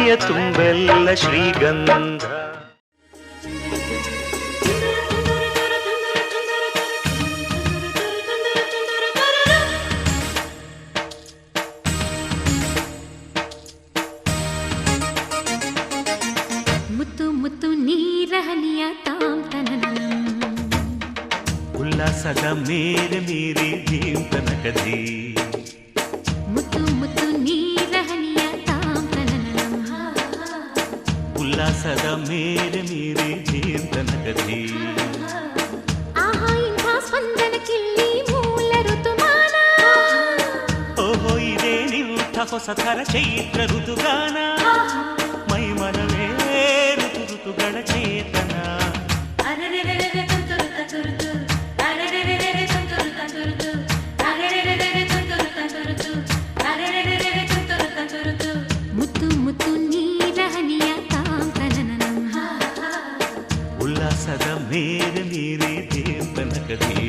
ಮೈಯ ತುಂಬೆಲ್ಲ ಶ್ರೀಗಂಧ. ಮುತ್ತು ಮುತ್ತು ನೀರಹನಿಯ ತಾಂತನನಂ ಉಲ್ಲಾಸದ ಮೇರೆ ಮೀರಿ ಜೀಂತನಕದಿ. ಮುತ್ತು ಮುತ್ತು ನೀರಹನಿಯ ತಾಂತನನಂ ಉಲ್ಲಾಸದ ಮೇರೆ ಮೀರಿ ಜೀಂತನಕದಿ. ಆಹಾ ಇಂಥ ಸ್ಪಂದನಕ್ಕಿಲ್ಲಿ ಮೂಲ ಋತುಮಾನ. ಓಹೋ ಇದೇ ನಿಂಥ ಹೊಸ ಥರ ಚೈತ್ರ ಋತುಗಾನ. ಮೈ ಮನವೇ ಋತು ಋತುಗಳ ಚೇತನ. ಮುತ್ತು ಮುತ್ತು ನೀರಹನಿಯ ತಾಂತನನಂ ಉಲ್ಲಾಸದ ಮೇರೆ ಮೀರಿ ಜೀಂತನಕದಿ.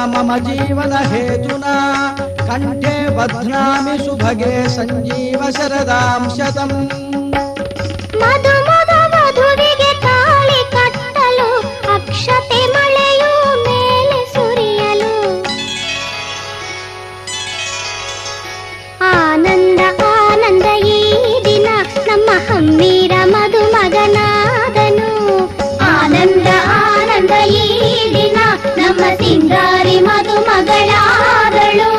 मम जीवन हेतुना कंठे बध्नामि सुभगे संजीव शरदां शतम् ಮಧು ಮಧು ಮಧುವಿಗೆ ತಾಳಿ ಕಟ್ಟಲು ಅಕ್ಷತೆ ಮಳೆಯು ಮೇಲೆ ಸುರಿಯಲು ಆನಂದ ಆನಂದ ಈ ದಿನ ನಮ್ಮ ಹಮ್ಮೀರ ಮಧುಮಗನಾದನು ಆನಂದ ಆನಂದ ಈ ದಿನ ನಮ್ಮ ಸಿಂಗಾರಿ ಮಧುಮಗಳಾದಳು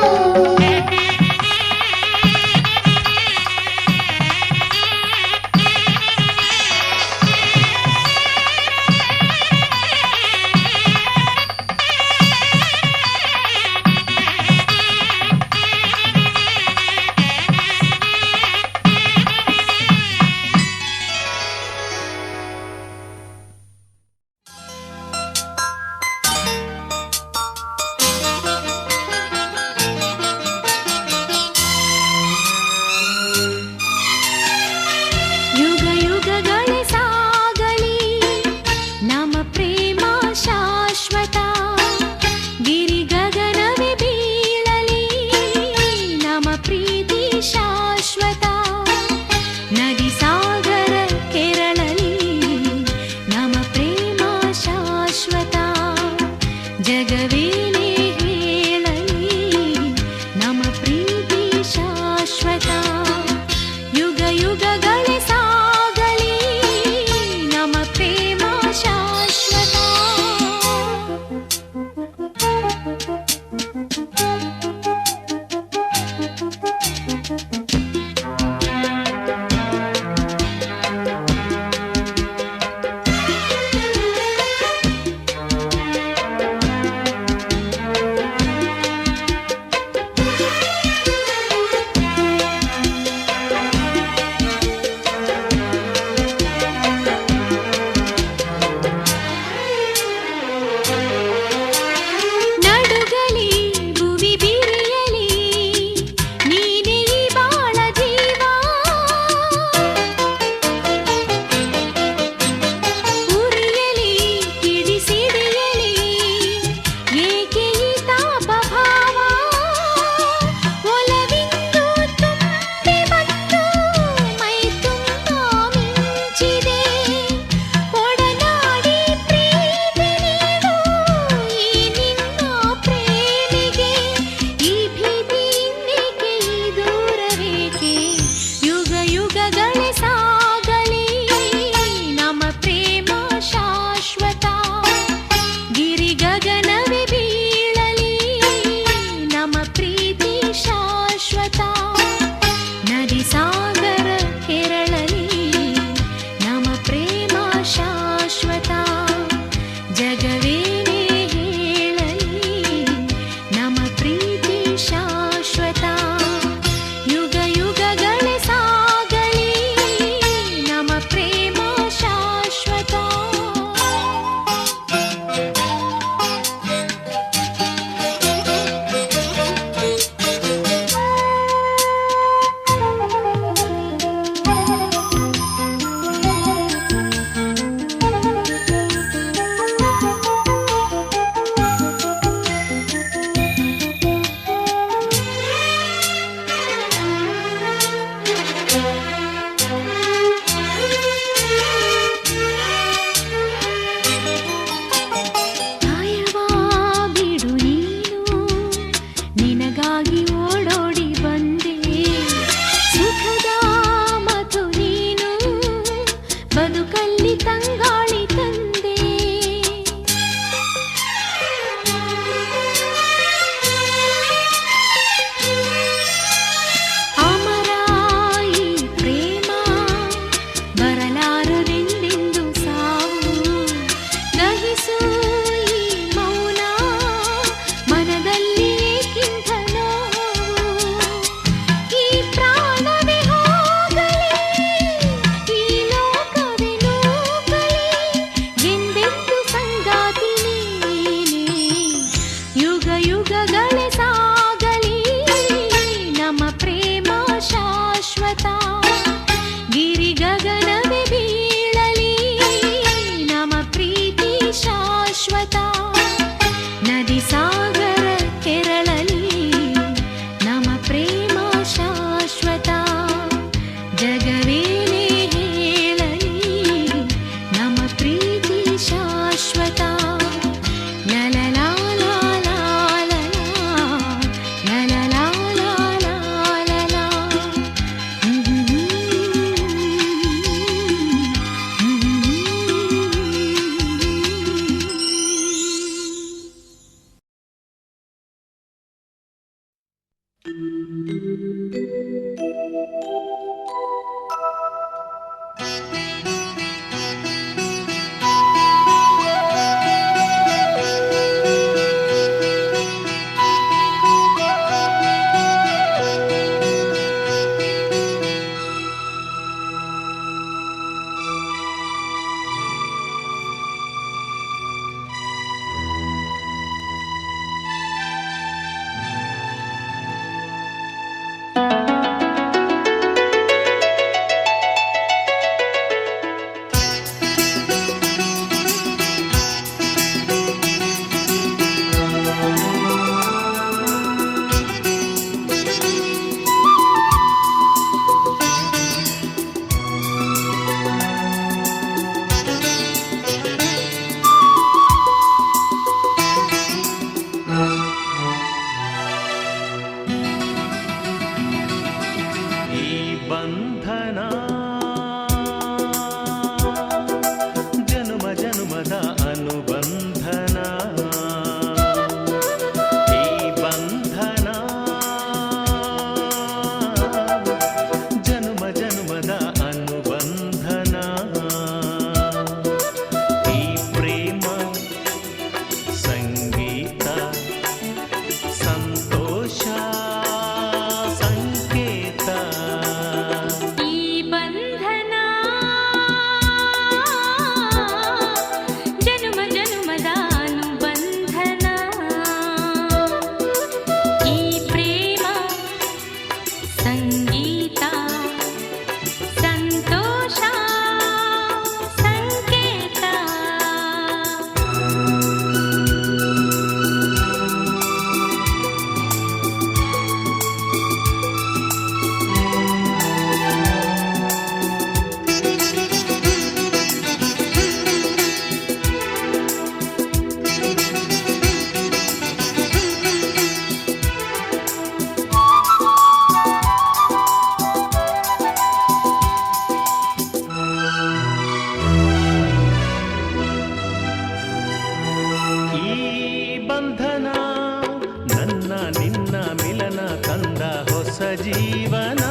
ಜೀವನ.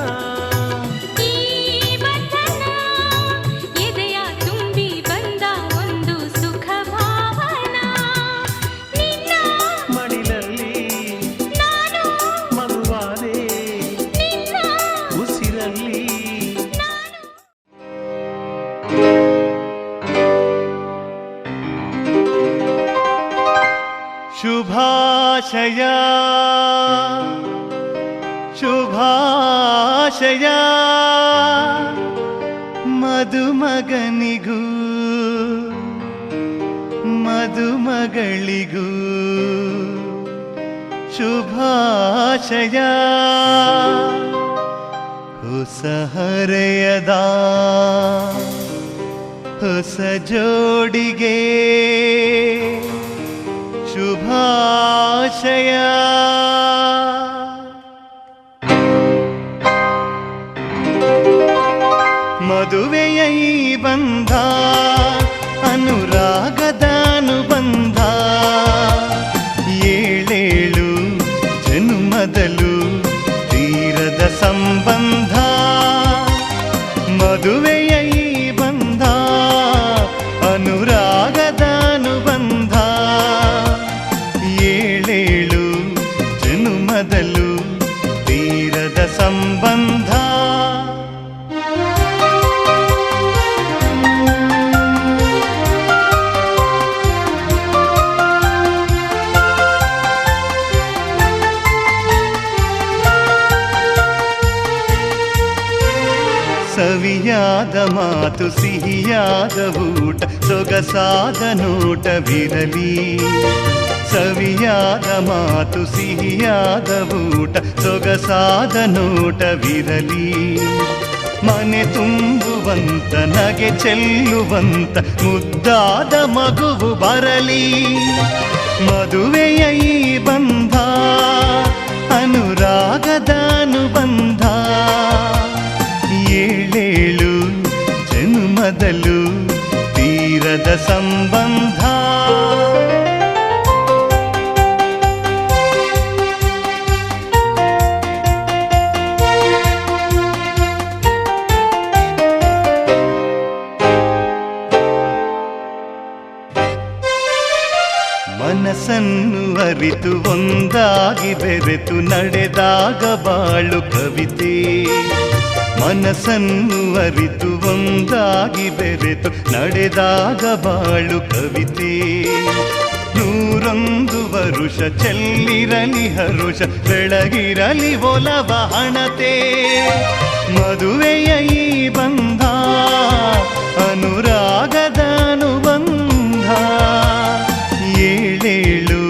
ಈ ಬಂಧನ ಎದೆಯ ತುಂಬಿ ಬಂದ ಒಂದು ಸುಖ ಭಾವನಾ. ನಿನ್ನ ಮಡಿಲಲ್ಲಿ ನಾನು ಮಗುವಾದೆ ನಿನ್ನ ಉಸಿರಲ್ಲಿ. ಶುಭಾಶಯ ಶುಭಾಶಯ ಮದುಮಗನಿಗೂ ಮದುಮಗಳಿಗೂ ಶುಭಾಶಯ. ಹೊಸ ಹರೆಯದ ಹೊಸ ಜೋಡಿಗೆ ಶುಭಾಶಯ. ಮದುವೆಯ ಈ ಬಂಧ ಅನುರಾಗದ ಅನುಬಂಧ. ಏಳೇಳು ಜನುಮದಲು ತೀರದ ಸಂಬಂಧ. ಮದುವೆಯ ಈ ಬಂಧ ಅನುರಾಗದ ಅನುಬಂಧ. ಏಳೇಳು ಜನುಮದಲು ತೀರದ ಸಂಬಂಧ. ಸವಿಯಾದ ಮಾತು ಸಿಹಿಯಾದ ಊಟ ಸೊಗಸಾದ ನೋಟವಿರಲಿ. ಸವಿಯಾದ ಮಾತು ಸಿಹಿಯಾದ ಊಟ ಸೊಗಸಾದ ನೋಟವಿರಲಿ. ಮನೆ ತುಂಬುವಂತ ನಗೆ ಚೆಲ್ಲುವಂತ ಮುದ್ದಾದ ಮಗುವು ಬರಲಿ. ಮದುವೆಯ ಈ ಬಂಧ ಅನುರಾಗದ ಅನುಬಂಧ. ಏಳೇಳು ಜನುಮದಲು ತೀರದ ಸಂಬಂಧ. ಮನಸ್ಸನ್ನು ಅರಿತು ಒಂದಾಗಿ ಬೆರೆತು ನಡೆದಾಗ ಬಾಳು ಕವಿತೆ. ಮನಸ್ಸನ್ನು ಅರಿತು ಒಂದಾಗಿ ಬೆರೆತು ನಡೆದಾಗ ಬಾಳು ಕವಿತೆ. 101 ವರುಷ ಚೆಲ್ಲಿರಲಿ ಹರುಷ ಬೆಳಗಿರಲಿ ಒಲವ ಹಣತೆ. ಮದುವೆಯ ಈ ಬಂಧ ಅನುರಾಗದ ಅನುಬಂಧ. ಏಳೇಳು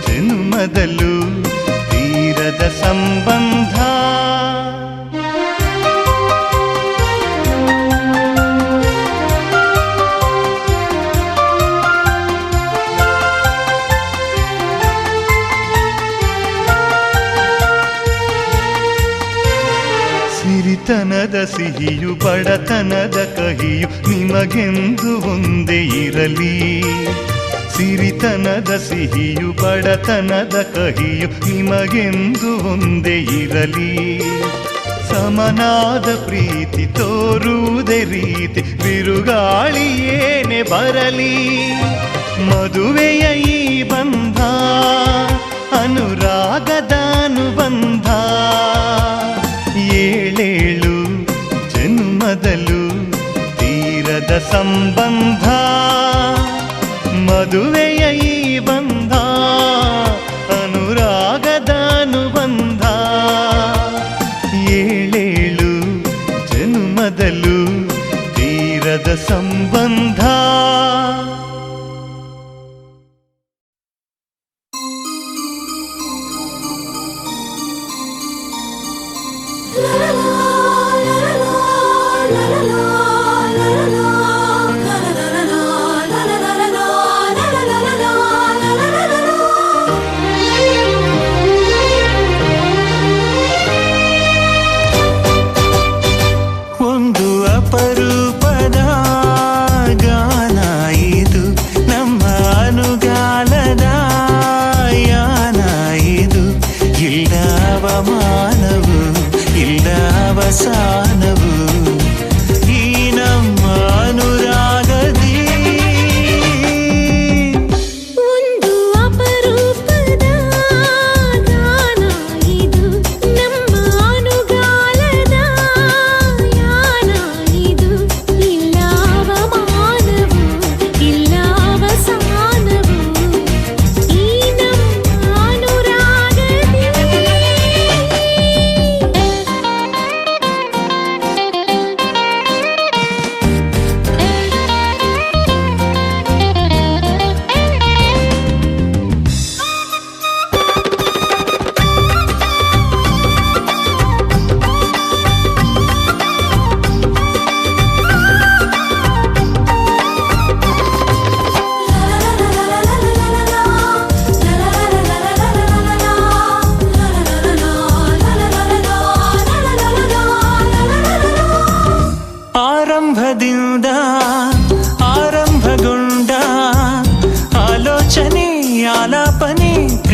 ಜನುಮದಲು ತೀರದ ಸಂಬಂಧ. ಸಿರಿತನದ ಸಿಹಿಯು ಬಡತನದ ಕಹಿಯು ನಿಮಗೆಂದು ಒಂದೇ ಇರಲಿ. ಸಿರಿತನದ ಸಿಹಿಯು ಬಡತನದ ಕಹಿಯು ನಿಮಗೆಂದು ಒಂದೇ ಇರಲಿ. ಸಮನಾದ ಪ್ರೀತಿ ತೋರುವುದೇ ರೀತಿ ಬಿರುಗಾಳಿ ಏನೇ ಬರಲಿ. ಮದುವೆಯ ಈ ಬಂಧ ಅನುರಾಗದ ಅನುಬಂಧ. ಏಳೇಳು ಜನುಮದಲು ತೀರದ ಸಂಬಂಧ. ಮದುವೆಯ ಈ ಬಂಧ ಅನುರಾಗದ ಅನುಬಂಧ. ಏಳೇಳು ಜನುಮದಲು ತೀರದ ಸಂಬಂಧ. la la la la la la la la la la la la la la la la la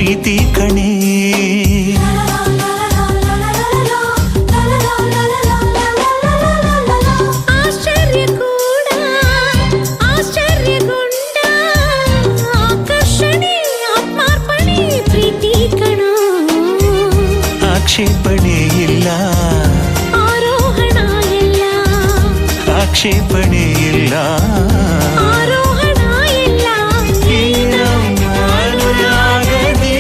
ಪ್ರೀತಿ ಕಣೆ. ಆಶ್ಚರ್ಯ ಕೂಡ ಆಶ್ಚರ್ಯಗೊಂಡ ಆಕರ್ಷಣೆ ಆತ್ಮಾರ್ಪಣೆ ಪ್ರೀತಿ ಕಣ. ಆಕ್ಷೇಪಣೆ ಇಲ್ಲ ಆರೋಹಣ ಇಲ್ಲ ಆಕ್ಷೇಪಣೆ ಇಲ್ಲ ಆರೋಹಣ ಇಲ್ಲ ಈ ನಮ್ಮ ಅನುರಾಗದಿ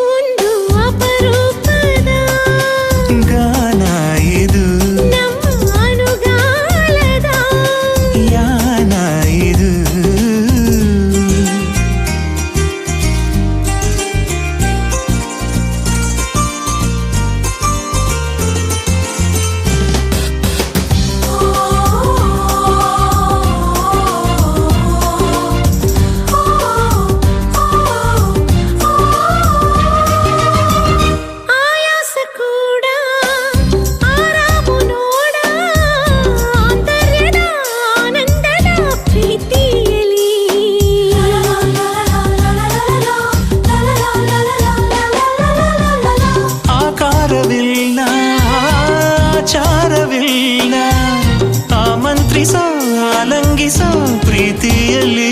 ಒಂದು ಅಪರೂಪದ ಗಾನ ಇದು ನಮ್ಮ ಅನುಗಾಲದ ಯಾನ ಇದು. ಆಯಾಸ ಕೂಡ ಆರಾಮು ನೋಡ ಆಂತರ್ಯದ ಆನಂದದ ಪ್ರೀತಿಯಲ್ಲಿ ಆಕಾರವಿಲ್ಲ ಆಚಾರವಿಲ್ಲ ಆಮಂತ್ರಿಸೋ ಆಲಂಗಿಸೋ ಪ್ರೀತಿಯಲ್ಲಿ